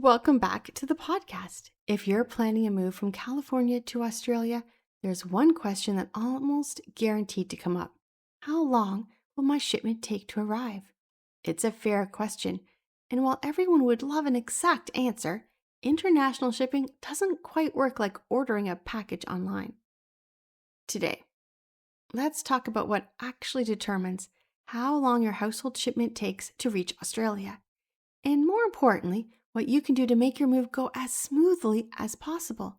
Welcome back to the podcast. If you're planning a move from California to Australia, there's one question that almost guaranteed to come up. How long will my shipment take to arrive? It's a fair question, and while everyone would love an exact answer, international shipping doesn't quite work like ordering a package online. Today, let's talk about what actually determines how long your household shipment takes to reach Australia. And more importantly, what you can do to make your move go as smoothly as possible.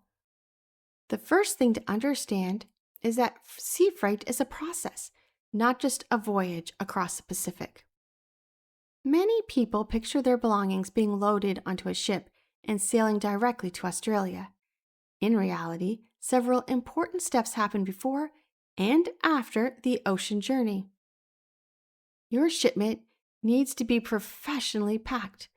The first thing to understand is that sea freight is a process, not just a voyage across the Pacific. Many people picture their belongings being loaded onto a ship and sailing directly to Australia. In reality, several important steps happen before and after the ocean journey. Your shipment needs to be professionally packed,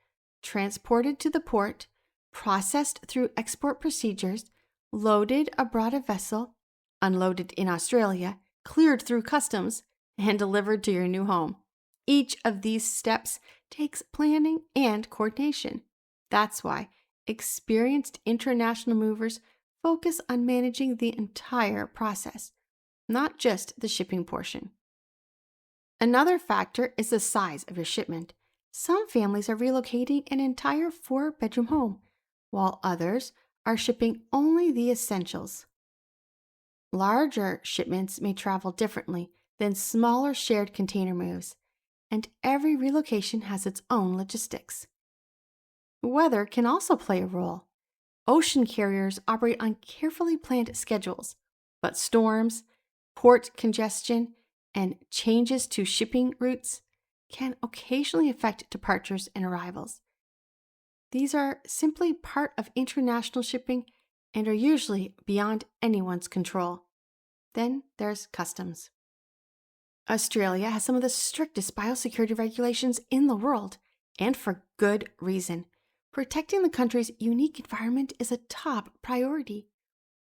transported to the port, processed through export procedures, loaded aboard a vessel, unloaded in Australia, cleared through customs, and delivered to your new home. Each of these steps takes planning and coordination. That's why experienced international movers focus on managing the entire process, not just the shipping portion. Another factor is the size of your shipment. Some families are relocating an entire 4-bedroom home, while others are shipping only the essentials. Larger shipments may travel differently than smaller shared container moves, and every relocation has its own logistics. Weather can also play a role. Ocean carriers operate on carefully planned schedules, but storms, port congestion, and changes to shipping routes can occasionally affect departures and arrivals. These are simply part of international shipping and are usually beyond anyone's control. Then there's customs. Australia has some of the strictest biosecurity regulations in the world, and for good reason. Protecting the country's unique environment is a top priority.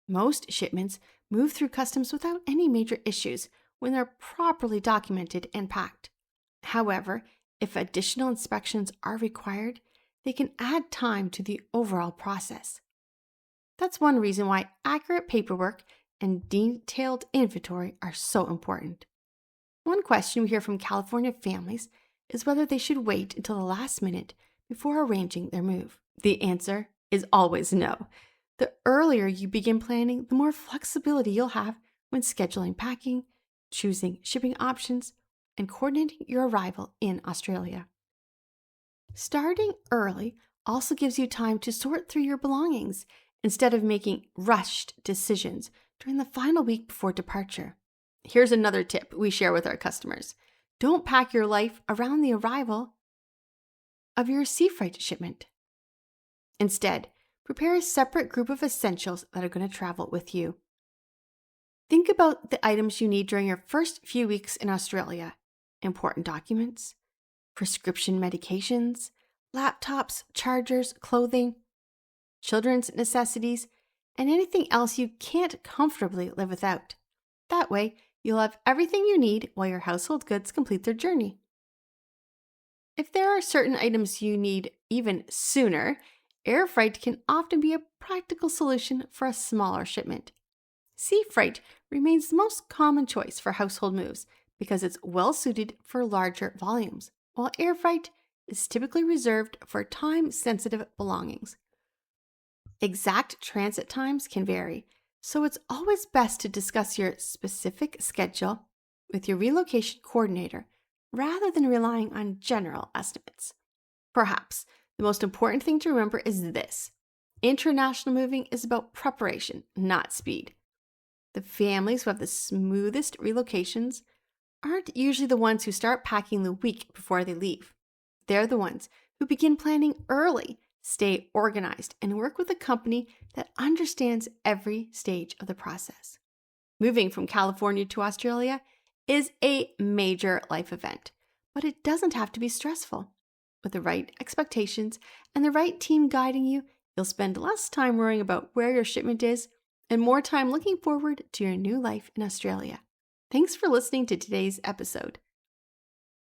Most shipments move through customs without any major issues when they're properly documented and packed. However, if additional inspections are required, they can add time to the overall process. That's one reason why accurate paperwork and detailed inventory are so important. One question we hear from California families is whether they should wait until the last minute before arranging their move. The answer is always no. The earlier you begin planning, the more flexibility you'll have when scheduling packing, choosing shipping options, and coordinating your arrival in Australia. Starting early also gives you time to sort through your belongings instead of making rushed decisions during the final week before departure. Here's another tip we share with our customers. Don't pack your life around the arrival of your sea freight shipment. Instead, prepare a separate group of essentials that are going to travel with you. Think about the items you need during your first few weeks in Australia. Important documents, prescription medications, laptops, chargers, clothing, children's necessities, and anything else you can't comfortably live without. That way, you'll have everything you need while your household goods complete their journey. If there are certain items you need even sooner, air freight can often be a practical solution for a smaller shipment. Sea freight remains the most common choice for household moves because it's well suited for larger volumes, while air freight is typically reserved for time-sensitive belongings. Exact transit times can vary, so it's always best to discuss your specific schedule with your relocation coordinator rather than relying on general estimates. Perhaps the most important thing to remember is this: international moving is about preparation, not speed. The families who have the smoothest relocations aren't usually the ones who start packing the week before they leave. They're the ones who begin planning early, stay organized, and work with a company that understands every stage of the process. Moving from California to Australia is a major life event, but it doesn't have to be stressful. With the right expectations and the right team guiding you, you'll spend less time worrying about where your shipment is and more time looking forward to your new life in Australia. Thanks for listening to today's episode.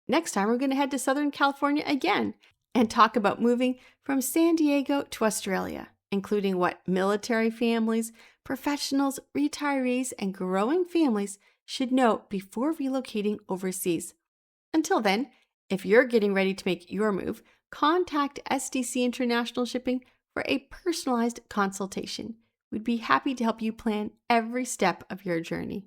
Next time, we're going to head to Southern California again and talk about moving from San Diego to Australia, including what military families, professionals, retirees, and growing families should know before relocating overseas. Until then, if you're getting ready to make your move, contact SDC International Shipping for a personalized consultation. We'd be happy to help you plan every step of your journey.